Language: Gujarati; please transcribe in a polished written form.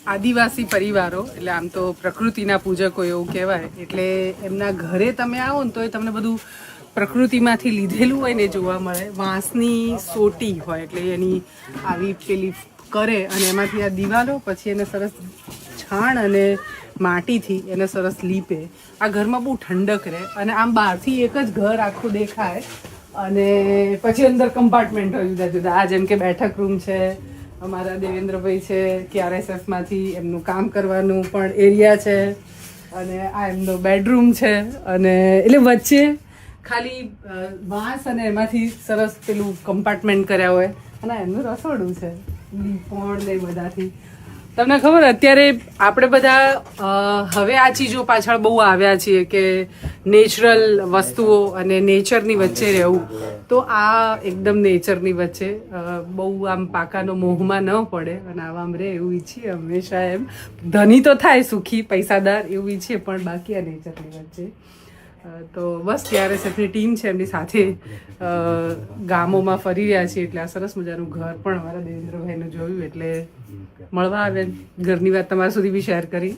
આદિવાસી પરિવારો એટલે આમ તો પ્રકૃતિના પૂજકો એવું કહેવાય. એટલે એમના ઘરે તમે આવો ને તો એ તમને બધું પ્રકૃતિમાંથી લીધેલું હોય ને જોવા મળે. વાંસની સોટી હોય એટલે એની આવી પેલી કરે અને એમાંથી આ દિવાલો પછી એને સરસ છાણ અને માટીથી એને સરસ લીપે. આ ઘરમાં બહુ ઠંડક રહે અને આમ બહારથી એક જ ઘર આખું દેખાય અને પછી અંદર કમ્પાર્ટમેન્ટ હોય જુદા જુદા. આ જેમ કે બેઠક રૂમ છે, અમારા દેવેન્દ્રભાઈ છે કે આરએસએફમાંથી એમનું કામ કરવાનું પણ એરિયા છે અને આ એમનો બેડરૂમ છે અને એટલે વચ્ચે ખાલી વાંસ અને એમાંથી સરસ પેલું કમ્પાર્ટમેન્ટ કર્યા હોય અને એમનું રસોડું છે લીપણ ને બધાથી. તમને ખબર અત્યારે આપણે બધા હવે આ ચીજો પાછળ બહુ આવ્યા છીએ કે નેચરલ વસ્તુઓ અને નેચરની વચ્ચે રહેવું. તો આ એકદમ નેચરની વચ્ચે બહુ આમ પાકાનો મોહમાં ન પડે અને આવામ રહે એવું ઈચ્છીએ હંમેશા. એમ ધની તો થાય સુખી પૈસાદાર એવું ઈચ્છીએ પણ બાકી આ નેચરની વચ્ચે. તો બસ ત્યારે સફરી ટીમ છે એમની સાથે ગામોમાં ફરી રહ્યા છીએ એટલે આ સરસ મજાનું ઘર પણ અમારા દેવેન્દ્રભાઈનું જોયું એટલે મળવા આવે. ઘરની વાત તમારા સુધી બી શેર કરી.